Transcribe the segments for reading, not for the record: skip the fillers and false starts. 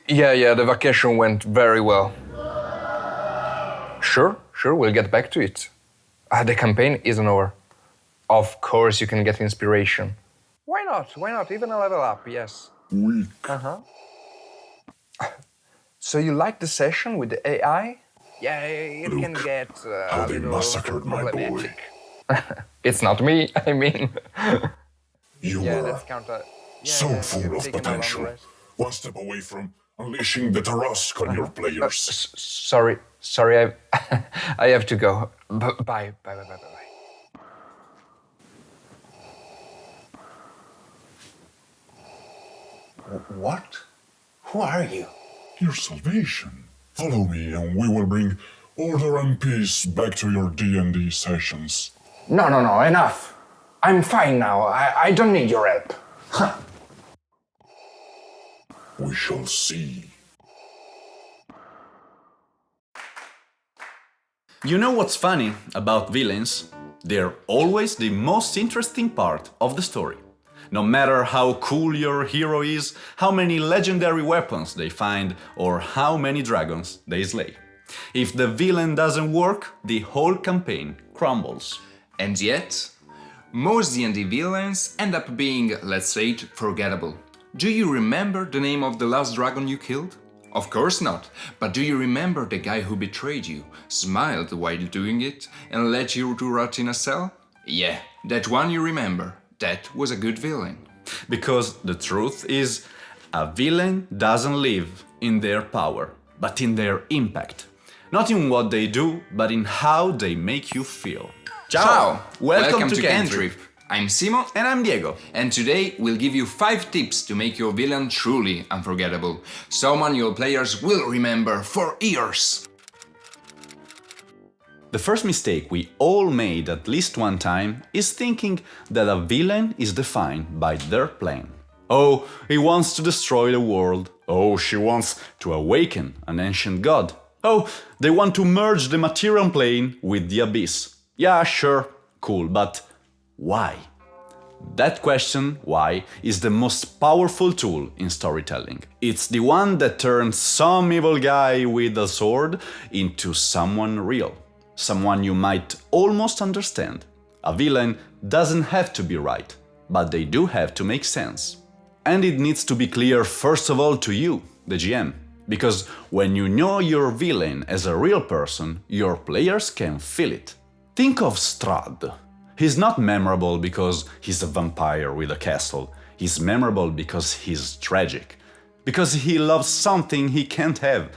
Yeah, the vacation went very well. Sure, we'll get back to it. The campaign isn't over. Of course you can get inspiration. Why not? Even a level up, yes. Weak. So you like the session with the AI? Yeah, it Look, can get how a they little massacred my boy. problematic. It's not me, I mean. You Yeah, were that's counter. so Yeah, full you've of taken a long potential. rest. One step away from unleashing the Tarask on your players. Sorry, I have to go. Bye. What? Who are you? Your salvation. Follow me and we will bring order and peace back to your D&D sessions. No, enough. I'm fine now. I don't need your help. Huh. We shall see. You know what's funny about villains? They're always the most interesting part of the story. No matter how cool your hero is, how many legendary weapons they find, or how many dragons they slay. If the villain doesn't work, the whole campaign crumbles. And yet, most D&D villains end up being, let's say it, forgettable. Do you remember the name of the last dragon you killed? Of course not, but do you remember the guy who betrayed you, smiled while doing it, and let you to rot in a cell? Yeah, that one you remember. That was a good villain. Because the truth is, a villain doesn't live in their power, but in their impact. Not in what they do, but in how they make you feel. Ciao! Welcome to Cantrip. I'm Simo. And I'm Diego. And today we'll give you 5 tips to make your villain truly unforgettable. Someone your players will remember for years. The first mistake we all made at least one time is thinking that a villain is defined by their plan. Oh, he wants to destroy the world. Oh, she wants to awaken an ancient god. Oh, they want to merge the material plane with the abyss. Yeah, sure, cool, but why? That question, why, is the most powerful tool in storytelling. It's the one that turns some evil guy with a sword into someone real. Someone you might almost understand. A villain doesn't have to be right, but they do have to make sense. And it needs to be clear first of all to you, the GM. Because when you know your villain as a real person, your players can feel it. Think of Strahd. He's not memorable because he's a vampire with a castle. He's memorable because he's tragic. Because he loves something he can't have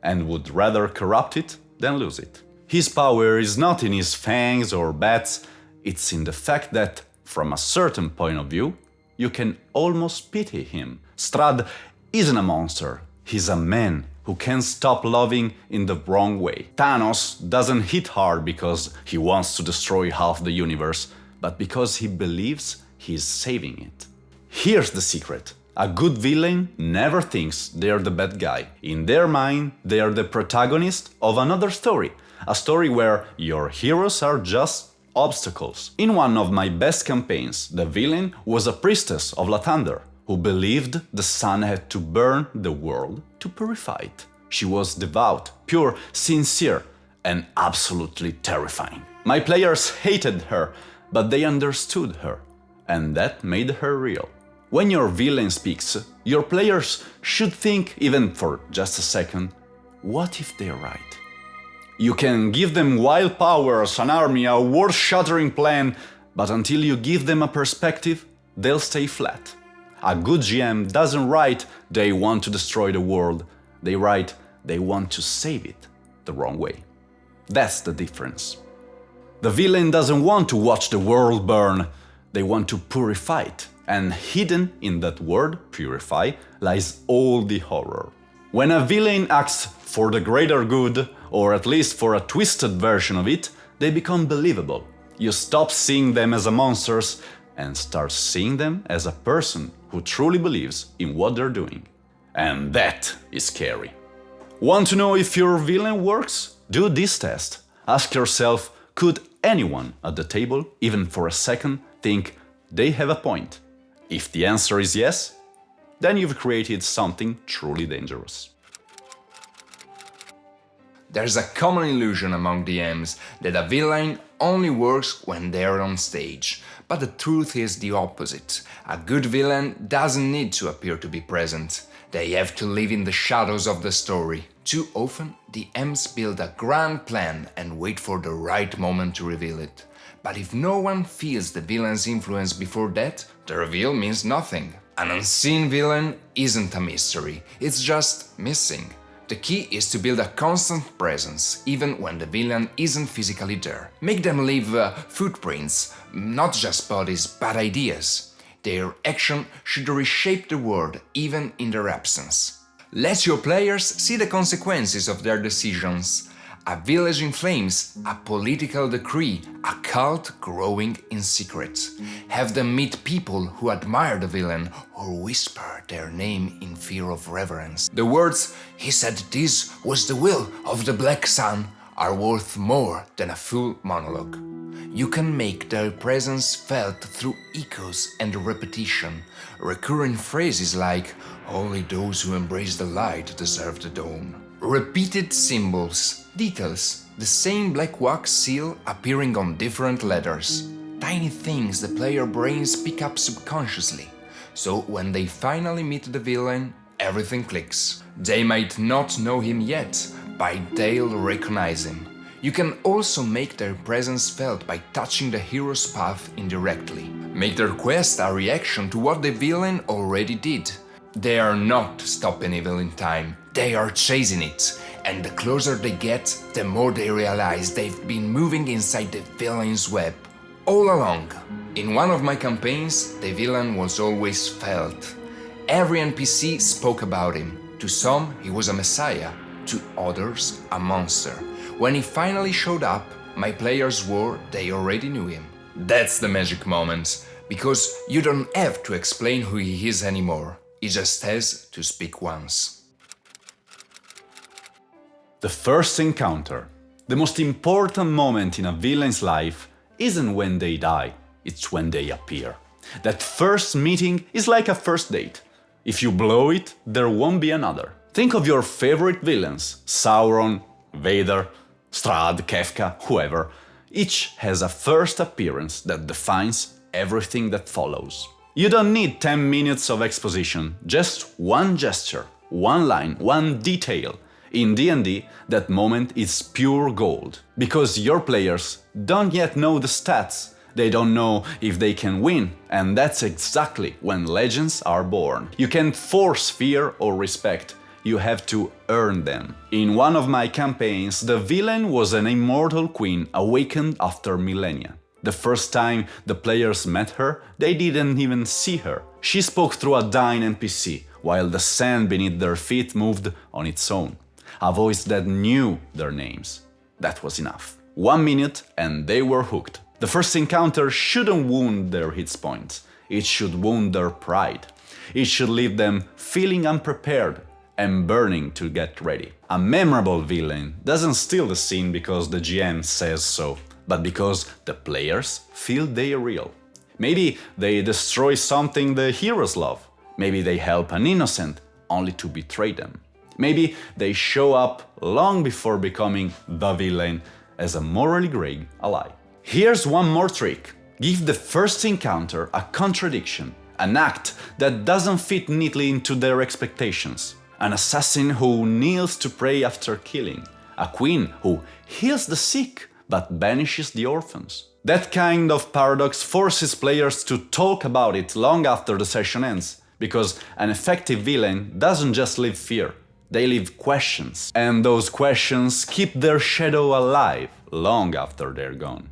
and would rather corrupt it than lose it. His power is not in his fangs or bats, it's in the fact that, from a certain point of view, you can almost pity him. Strahd isn't a monster, he's a man who can't stop loving in the wrong way. Thanos doesn't hit hard because he wants to destroy half the universe, but because he believes he's saving it. Here's the secret. A good villain never thinks they're the bad guy. In their mind, they are the protagonist of another story. A story where your heroes are just obstacles. In one of my best campaigns, the villain was a priestess of Lathander who believed the sun had to burn the world to purify it. She was devout, pure, sincere, and absolutely terrifying. My players hated her, but they understood her, and that made her real. When your villain speaks, your players should think, even for just a second, what if they're right? You can give them wild powers, an army, a world-shattering plan, but until you give them a perspective, they'll stay flat. A good GM doesn't write, they want to destroy the world. They write, they want to save it the wrong way. That's the difference. The villain doesn't want to watch the world burn, they want to purify it. And hidden in that word, purify, lies all the horror. When a villain acts for the greater good, or at least for a twisted version of it, they become believable. You stop seeing them as monsters and start seeing them as a person who truly believes in what they're doing. And that is scary. Want to know if your villain works? Do this test. Ask yourself, could anyone at the table, even for a second, think they have a point? If the answer is yes, then you've created something truly dangerous. There's a common illusion among DMs that a villain only works when they're on stage, but the truth is the opposite. A good villain doesn't need to appear to be present. They have to live in the shadows of the story. Too often, DMs build a grand plan and wait for the right moment to reveal it. But if no one feels the villain's influence before that, the reveal means nothing. An unseen villain isn't a mystery, it's just missing. The key is to build a constant presence, even when the villain isn't physically there. Make them leave footprints, not just bodies, but ideas. Their action should reshape the world, even in their absence. Let your players see the consequences of their decisions. A village in flames, a political decree, a cult growing in secret. Have them meet people who admire the villain or whisper their name in fear of reverence. The words, "He said this was the will of the Black Sun," are worth more than a full monologue. You can make their presence felt through echoes and repetition. Recurring phrases like, "Only those who embrace the light deserve the dawn." Repeated symbols, details, the same black wax seal appearing on different letters. Tiny things the player brains pick up subconsciously. So when they finally meet the villain, everything clicks. They might not know him yet, but they'll recognize him. You can also make their presence felt by touching the hero's path indirectly. Make their quest a reaction to what the villain already did. They are not stopping evil in time, they are chasing it. And the closer they get, the more they realize they've been moving inside the villain's web all along. In one of my campaigns, the villain was always felt. Every NPC spoke about him. To some, he was a messiah, to others, a monster. When he finally showed up, my players swore they already knew him. That's the magic moment, because you don't have to explain who he is anymore. He just has to speak once. The first encounter. The most important moment in a villain's life isn't when they die, it's when they appear. That first meeting is like a first date. If you blow it, there won't be another. Think of your favorite villains, Sauron, Vader, Strahd, Kefka, whoever. Each has a first appearance that defines everything that follows. You don't need 10 minutes of exposition, just one gesture, one line, one detail. In D&D, that moment is pure gold, because your players don't yet know the stats, they don't know if they can win, and that's exactly when legends are born. You can't force fear or respect, you have to earn them. In one of my campaigns, the villain was an immortal queen awakened after millennia. The first time the players met her, they didn't even see her. She spoke through a dying NPC, while the sand beneath their feet moved on its own. A voice that knew their names. That was enough. 1 minute and they were hooked. The first encounter shouldn't wound their hit points. It should wound their pride. It should leave them feeling unprepared and burning to get ready. A memorable villain doesn't steal the scene because the GM says so, but because the players feel they are real. Maybe they destroy something the heroes love. Maybe they help an innocent only to betray them. Maybe they show up long before becoming the villain as a morally grey ally. Here's one more trick. Give the first encounter a contradiction, an act that doesn't fit neatly into their expectations. An assassin who kneels to pray after killing. A queen who heals the sick but banishes the orphans. That kind of paradox forces players to talk about it long after the session ends, because an effective villain doesn't just leave fear, they leave questions. And those questions keep their shadow alive long after they're gone.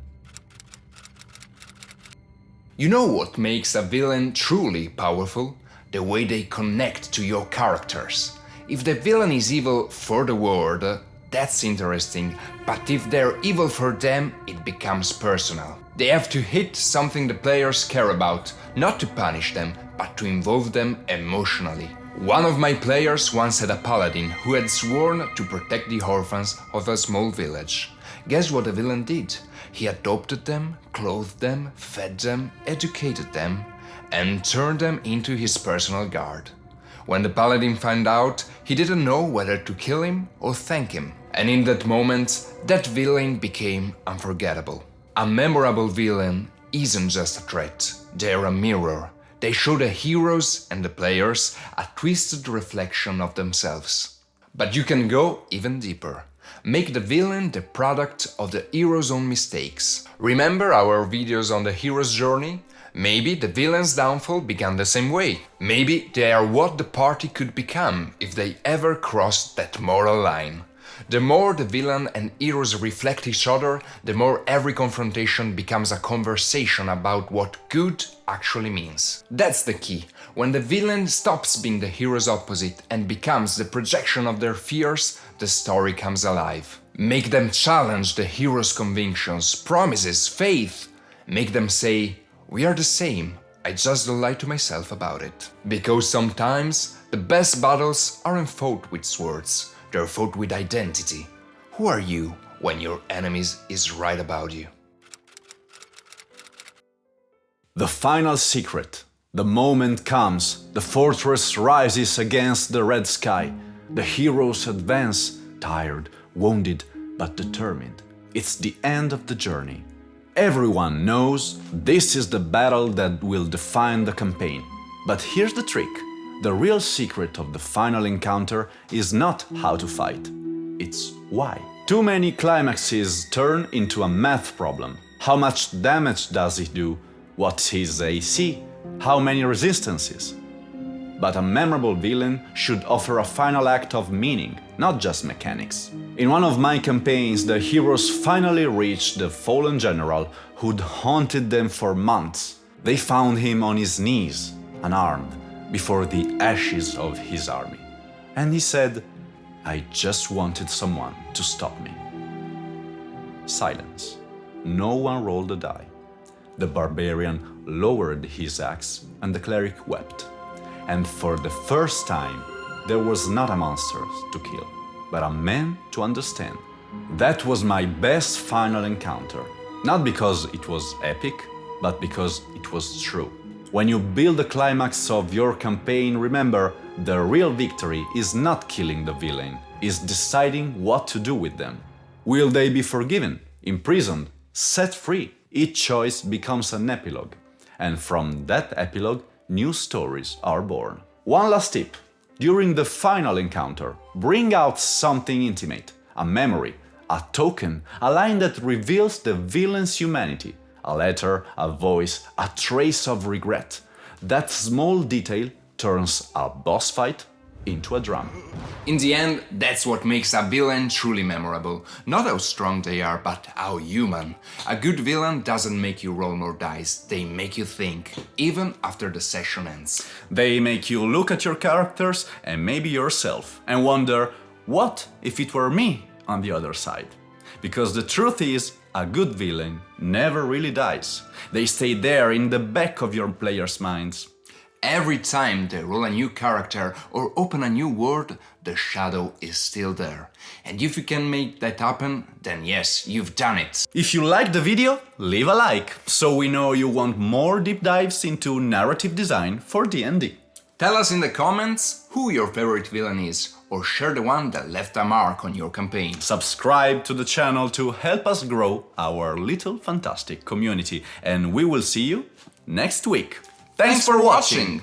You know what makes a villain truly powerful? The way they connect to your characters. If the villain is evil for the world, that's interesting, but if they're evil for them, it becomes personal. They have to hit something the players care about, not to punish them, but to involve them emotionally. One of my players once had a paladin who had sworn to protect the orphans of a small village. Guess what the villain did? He adopted them, clothed them, fed them, educated them, and turned them into his personal guard. When the paladin found out, he didn't know whether to kill him or thank him. And in that moment, that villain became unforgettable. A memorable villain isn't just a threat, they're a mirror. They show the heroes and the players a twisted reflection of themselves. But you can go even deeper. Make the villain the product of the hero's own mistakes. Remember our videos on the hero's journey? Maybe the villain's downfall began the same way. Maybe they are what the party could become if they ever crossed that moral line. The more the villain and heroes reflect each other, the more every confrontation becomes a conversation about what good actually means. That's the key. When the villain stops being the hero's opposite and becomes the projection of their fears, the story comes alive. Make them challenge the hero's convictions, promises, faith. Make them say, "We are the same, I just don't lie to myself about it." Because sometimes the best battles aren't fought with swords. They're fought with identity. Who are you when your enemy is right about you? The final secret. The moment comes, the fortress rises against the red sky. The heroes advance, tired, wounded, but determined. It's the end of the journey. Everyone knows this is the battle that will define the campaign. But here's the trick. The real secret of the final encounter is not how to fight, it's why. Too many climaxes turn into a math problem. How much damage does it do? What's his AC? How many resistances? But a memorable villain should offer a final act of meaning, not just mechanics. In one of my campaigns, the heroes finally reached the fallen general who'd haunted them for months. They found him on his knees, unarmed, before the ashes of his army. And he said, "I just wanted someone to stop me." Silence. No one rolled a die. The barbarian lowered his axe and the cleric wept. And for the first time, there was not a monster to kill, but a man to understand. That was my best final encounter. Not because it was epic, but because it was true. When you build the climax of your campaign, remember, the real victory is not killing the villain, it's deciding what to do with them. Will they be forgiven, imprisoned, set free? Each choice becomes an epilogue, and from that epilogue, new stories are born. One last tip. During the final encounter, bring out something intimate, a memory, a token, a line that reveals the villain's humanity. A letter, a voice, a trace of regret. That small detail turns a boss fight into a drama. In the end, that's what makes a villain truly memorable. Not how strong they are, but how human. A good villain doesn't make you roll more dice, they make you think, even after the session ends. They make you look at your characters and maybe yourself and wonder, what if it were me on the other side? Because the truth is, a good villain never really dies. They stay there in the back of your players' minds. Every time they roll a new character or open a new world, the shadow is still there. And if you can make that happen, then yes, you've done it. If you liked the video, leave a like, so we know you want more deep dives into narrative design for D&D. Tell us in the comments who your favorite villain is, or share the one that left a mark on your campaign. Subscribe to the channel to help us grow our little fantastic community, and we will see you next week. Thanks for watching!